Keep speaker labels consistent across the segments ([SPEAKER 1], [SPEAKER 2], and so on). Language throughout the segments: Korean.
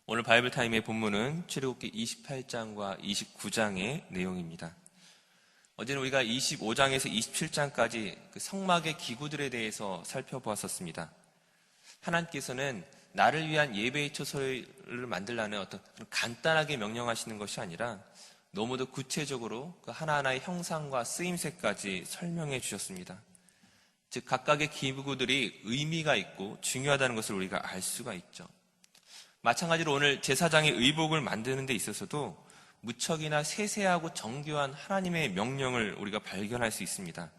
[SPEAKER 1] 오늘 바이블 타임의 본문은 출애굽기 28장과 29장의 내용입니다. 어제는 우리가 25장에서 27장까지 그 성막의 기구들에 대해서 살펴보았었습니다. 하나님께서는 나를 위한 예배의 처소를 만들라는 어떤 간단하게 명령하시는 것이 아니라 너무도 구체적으로 그 하나하나의 형상과 쓰임새까지 설명해 주셨습니다. 즉 각각의 기구들이 의미가 있고 중요하다는 것을 우리가 알 수가 있죠. 마찬가지로 오늘 제사장의 의복을 만드는 데 있어서도 무척이나 세세하고 정교한 하나님의 명령을 우리가 발견할 수 있습니다.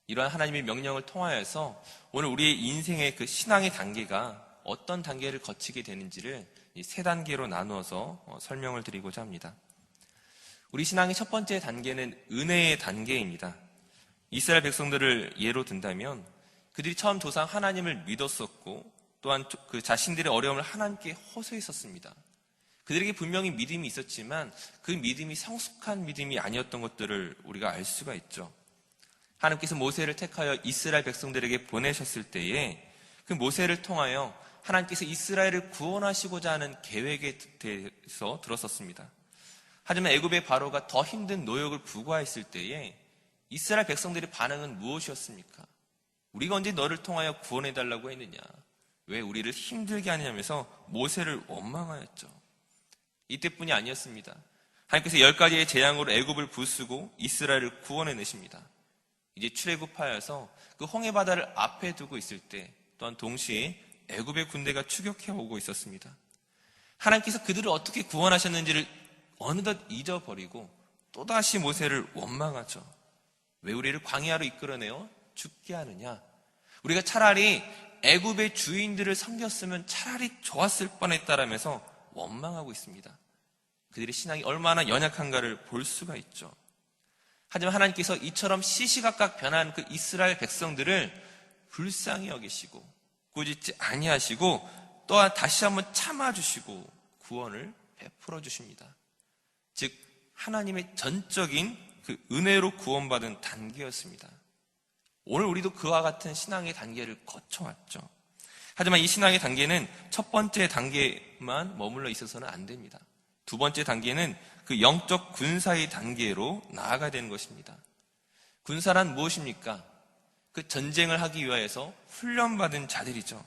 [SPEAKER 1] 이러한 하나님의 명령을 통하여서 오늘 우리의 인생의 그 신앙의 단계가 어떤 단계를 거치게 되는지를 이 세 단계로 나누어서 설명을 드리고자 합니다. 우리 신앙의 첫 번째 단계는 은혜의 단계입니다. 이스라엘 백성들을 예로 든다면 그들이 처음 조상 하나님을 믿었었고 또한 그 자신들의 어려움을 하나님께 호소했었습니다. 그들에게 분명히 믿음이 있었지만 그 믿음이 성숙한 믿음이 아니었던 것들을 우리가 알 수가 있죠. 하나님께서 모세를 택하여 이스라엘 백성들에게 보내셨을 때에 그 모세를 통하여 하나님께서 이스라엘을 구원하시고자 하는 계획에 대해서 들었었습니다. 하지만 애굽의 바로가 더 힘든 노역을 부과했을 때에 이스라엘 백성들의 반응은 무엇이었습니까? 우리가 언제 너를 통하여 구원해달라고 했느냐? 왜 우리를 힘들게 하냐면서 모세를 원망하였죠. 이때뿐이 아니었습니다. 하나님께서 10가지의 재앙으로 애굽을 부수고 이스라엘을 구원해내십니다. 이제 출애굽하여서 그 홍해바다를 앞에 두고 있을 때 또한 동시에 애굽의 군대가 추격해오고 있었습니다. 하나님께서 그들을 어떻게 구원하셨는지를 어느덧 잊어버리고 또다시 모세를 원망하죠. 왜 우리를 광야로 이끌어내어 죽게 하느냐? 우리가 차라리 애굽의 주인들을 섬겼으면 차라리 좋았을 뻔했다라면서 원망하고 있습니다. 그들의 신앙이 얼마나 연약한가를 볼 수가 있죠. 하지만 하나님께서 이처럼 시시각각 변한 그 이스라엘 백성들을 불쌍히 여기시고 꾸짖지 아니하시고 또한 다시 한번 참아주시고 구원을 베풀어 주십니다. 즉 하나님의 전적인 그 은혜로 구원받은 단계였습니다. 오늘 우리도 그와 같은 신앙의 단계를 거쳐왔죠. 하지만 이 신앙의 단계는 첫 번째 단계만 머물러 있어서는 안 됩니다. 두 번째 단계는 그 영적 군사의 단계로 나아가야 되는 것입니다. 군사란 무엇입니까? 그 전쟁을 하기 위하여서 훈련받은 자들이죠.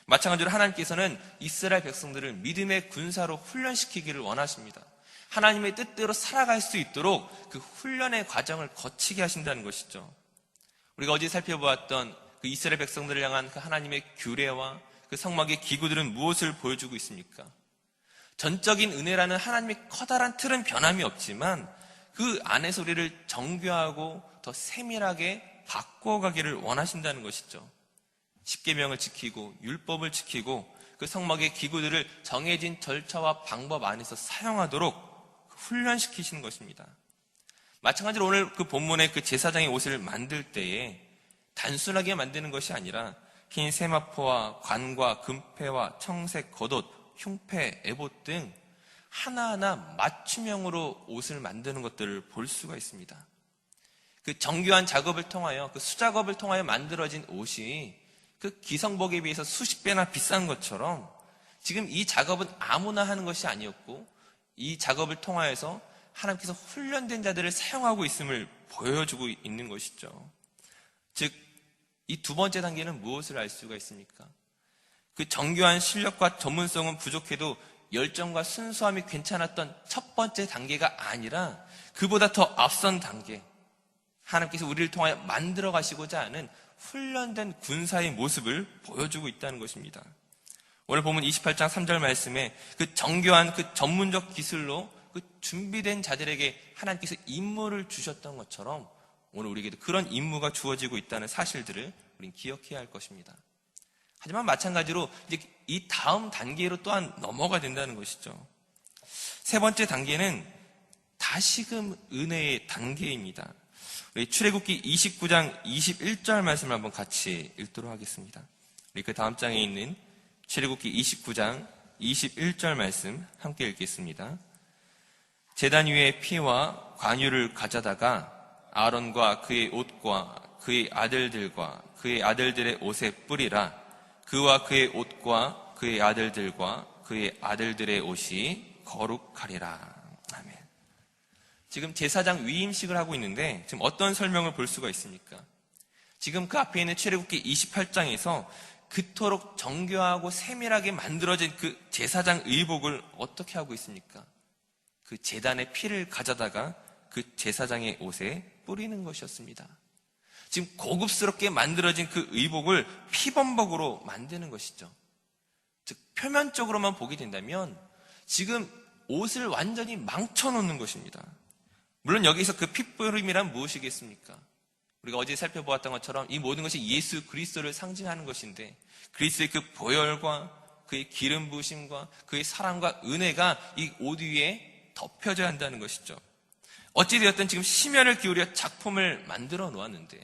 [SPEAKER 1] 마찬가지로 하나님께서는 이스라엘 백성들을 믿음의 군사로 훈련시키기를 원하십니다. 하나님의 뜻대로 살아갈 수 있도록 그 훈련의 과정을 거치게 하신다는 것이죠. 우리가 어제 살펴보았던 그 이스라엘 백성들을 향한 그 하나님의 규례와 그 성막의 기구들은 무엇을 보여주고 있습니까? 전적인 은혜라는 하나님의 커다란 틀은 변함이 없지만 그 안에서 우리를 정교하고 더 세밀하게 바꿔가기를 원하신다는 것이죠. 십계명을 지키고 율법을 지키고 그 성막의 기구들을 정해진 절차와 방법 안에서 사용하도록 훈련시키시는 것입니다. 마찬가지로 오늘 그 본문의 그 제사장의 옷을 만들 때에 단순하게 만드는 것이 아니라 흰 세마포와 관과 금패와 청색 겉옷, 흉패, 에봇 등 하나하나 맞춤형으로 옷을 만드는 것들을 볼 수가 있습니다. 그 정교한 작업을 통하여 그 수작업을 통하여 만들어진 옷이 그 기성복에 비해서 수십 배나 비싼 것처럼 지금 이 작업은 아무나 하는 것이 아니었고 이 작업을 통하여서 하나님께서 훈련된 자들을 사용하고 있음을 보여주고 있는 것이죠. 즉, 이 두 번째 단계는 무엇을 알 수가 있습니까? 그 정교한 실력과 전문성은 부족해도 열정과 순수함이 괜찮았던 첫 번째 단계가 아니라 그보다 더 앞선 단계, 하나님께서 우리를 통하여 만들어 가시고자 하는 훈련된 군사의 모습을 보여주고 있다는 것입니다. 오늘 보면 28장 3절 말씀에 그 정교한 그 전문적 기술로 그 준비된 자들에게 하나님께서 임무를 주셨던 것처럼 오늘 우리에게도 그런 임무가 주어지고 있다는 사실들을 우리는 기억해야 할 것입니다. 하지만 마찬가지로 이제 이 다음 단계로 또한 넘어가야 된다는 것이죠. 세 번째 단계는 다시금 은혜의 단계입니다. 우리 출애굽기 29장 21절 말씀을 한번 같이 읽도록 하겠습니다. 우리 그 다음 장에 있는 출애굽기 29장 21절 말씀 함께 읽겠습니다. 제단 위에 피와 관유를 가져다가 아론과 그의 옷과 그의 아들들과 그의 아들들의 옷에 뿌리라. 그와 그의 옷과 그의 아들들과 그의 아들들의 옷이 거룩하리라. 아멘. 지금 제사장 위임식을 하고 있는데 지금 어떤 설명을 볼 수가 있습니까? 지금 그 앞에 있는 출애굽기 28장에서 그토록 정교하고 세밀하게 만들어진 그 제사장 의복을 어떻게 하고 있습니까? 그 제단의 피를 가져다가 그 제사장의 옷에 뿌리는 것이었습니다. 지금 고급스럽게 만들어진 그 의복을 피범벅으로 만드는 것이죠. 즉 표면적으로만 보게 된다면 지금 옷을 완전히 망쳐놓는 것입니다. 물론 여기서 그 핏부림이란 무엇이겠습니까? 우리가 어제 살펴보았던 것처럼 이 모든 것이 예수 그리스도를 상징하는 것인데 그리스도의 그 보혈과 그의 기름 부으심과 그의 사랑과 은혜가 이 옷 위에 덮여져야 한다는 것이죠. 어찌되었든 지금 심혈을 기울여 작품을 만들어 놓았는데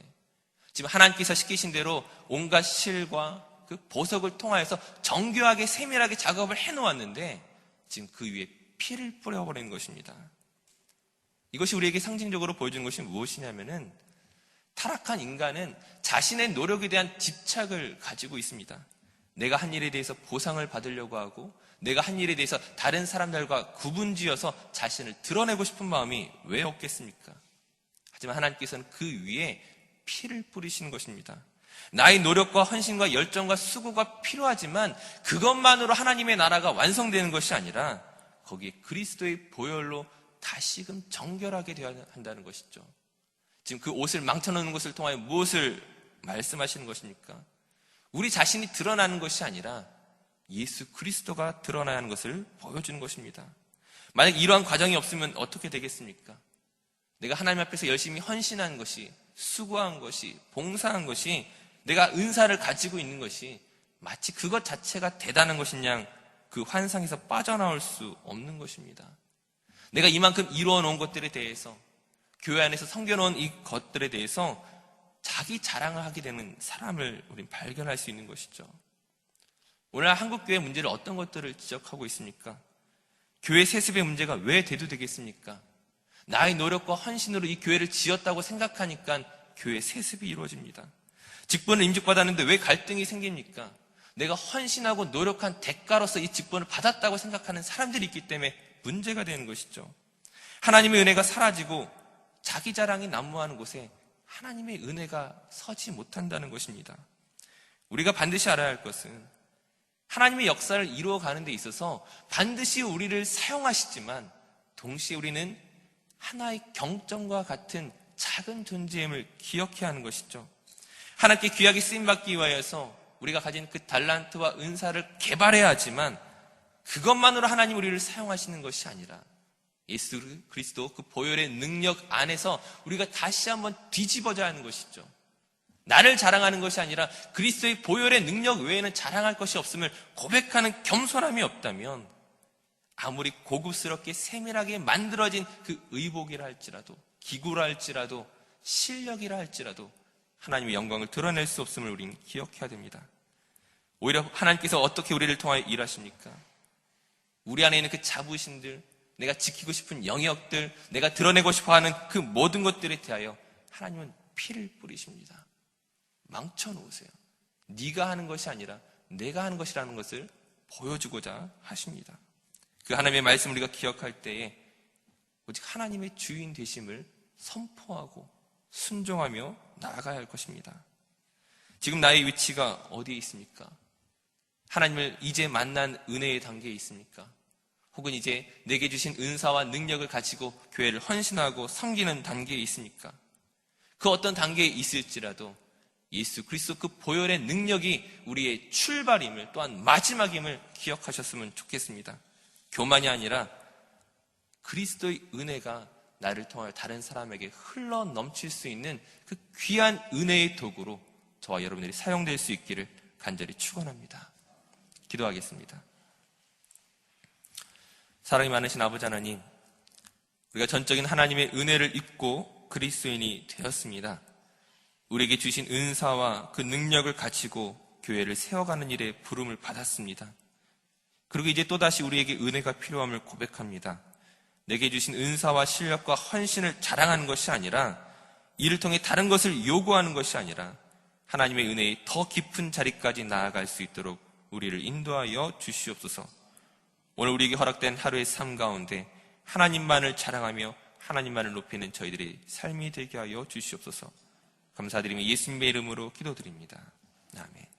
[SPEAKER 1] 지금 하나님께서 시키신 대로 온갖 실과 그 보석을 통하여서 정교하게 세밀하게 작업을 해놓았는데 지금 그 위에 피를 뿌려버리는 것입니다. 이것이 우리에게 상징적으로 보여주는 것이 무엇이냐면은 타락한 인간은 자신의 노력에 대한 집착을 가지고 있습니다. 내가 한 일에 대해서 보상을 받으려고 하고 내가 한 일에 대해서 다른 사람들과 구분지어서 자신을 드러내고 싶은 마음이 왜 없겠습니까? 하지만 하나님께서는 그 위에 피를 뿌리시는 것입니다. 나의 노력과 헌신과 열정과 수고가 필요하지만 그것만으로 하나님의 나라가 완성되는 것이 아니라 거기에 그리스도의 보혈로 다시금 정결하게 되어야 한다는 것이죠. 지금 그 옷을 망쳐놓는 것을 통하여 무엇을 말씀하시는 것입니까? 우리 자신이 드러나는 것이 아니라 예수 그리스도가 드러나야 하는 것을 보여주는 것입니다. 만약 이러한 과정이 없으면 어떻게 되겠습니까? 내가 하나님 앞에서 열심히 헌신한 것이, 수고한 것이, 봉사한 것이, 내가 은사를 가지고 있는 것이 마치 그것 자체가 대단한 것인 양 그 환상에서 빠져나올 수 없는 것입니다. 내가 이만큼 이루어 놓은 것들에 대해서, 교회 안에서 섬겨놓은 이 것들에 대해서 자기 자랑을 하게 되는 사람을 우린 발견할 수 있는 것이죠. 오늘 한국교회 문제를 어떤 것들을 지적하고 있습니까? 교회 세습의 문제가 왜 대두되겠습니까? 나의 노력과 헌신으로 이 교회를 지었다고 생각하니까 교회 세습이 이루어집니다. 직분을 임직받았는데 왜 갈등이 생깁니까? 내가 헌신하고 노력한 대가로서 이 직분을 받았다고 생각하는 사람들이 있기 때문에 문제가 되는 것이죠. 하나님의 은혜가 사라지고 자기 자랑이 난무하는 곳에 하나님의 은혜가 서지 못한다는 것입니다. 우리가 반드시 알아야 할 것은 하나님의 역사를 이루어가는 데 있어서 반드시 우리를 사용하시지만 동시에 우리는 하나의 경점과 같은 작은 존재임을 기억해야 하는 것이죠. 하나님께 귀하게 쓰임받기 위하여서 우리가 가진 그 달란트와 은사를 개발해야 하지만 그것만으로 하나님 우리를 사용하시는 것이 아니라 예수 그리스도 그 보혈의 능력 안에서 우리가 다시 한번 뒤집어져야 하는 것이죠. 나를 자랑하는 것이 아니라 그리스도의 보혈의 능력 외에는 자랑할 것이 없음을 고백하는 겸손함이 없다면 아무리 고급스럽게 세밀하게 만들어진 그 의복이라 할지라도 기구라 할지라도 실력이라 할지라도 하나님의 영광을 드러낼 수 없음을 우리는 기억해야 됩니다. 오히려 하나님께서 어떻게 우리를 통하여 일하십니까? 우리 안에 있는 그 자부심들, 내가 지키고 싶은 영역들, 내가 드러내고 싶어하는 그 모든 것들에 대하여 하나님은 피를 뿌리십니다. 망쳐놓으세요. 네가 하는 것이 아니라 내가 하는 것이라는 것을 보여주고자 하십니다. 그 하나님의 말씀을 우리가 기억할 때에 오직 하나님의 주인 되심을 선포하고 순종하며 나아가야 할 것입니다. 지금 나의 위치가 어디에 있습니까? 하나님을 이제 만난 은혜의 단계에 있습니까? 혹은 이제 내게 주신 은사와 능력을 가지고 교회를 헌신하고 섬기는 단계에 있습니까? 그 어떤 단계에 있을지라도 예수 그리스도 그 보혈의 능력이 우리의 출발임을 또한 마지막임을 기억하셨으면 좋겠습니다. 교만이 아니라 그리스도의 은혜가 나를 통하여 다른 사람에게 흘러 넘칠 수 있는 그 귀한 은혜의 도구로 저와 여러분들이 사용될 수 있기를 간절히 축원합니다. 기도하겠습니다. 사랑이 많으신 아버지 하나님, 우리가 전적인 하나님의 은혜를 입고 그리스도인이 되었습니다. 우리에게 주신 은사와 그 능력을 가지고 교회를 세워가는 일에 부름을 받았습니다. 그리고 이제 또다시 우리에게 은혜가 필요함을 고백합니다. 내게 주신 은사와 실력과 헌신을 자랑하는 것이 아니라 이를 통해 다른 것을 요구하는 것이 아니라 하나님의 은혜의 더 깊은 자리까지 나아갈 수 있도록 우리를 인도하여 주시옵소서. 오늘 우리에게 허락된 하루의 삶 가운데 하나님만을 자랑하며 하나님만을 높이는 저희들의 삶이 되게 하여 주시옵소서. 감사드리며 예수님의 이름으로 기도드립니다. 아멘.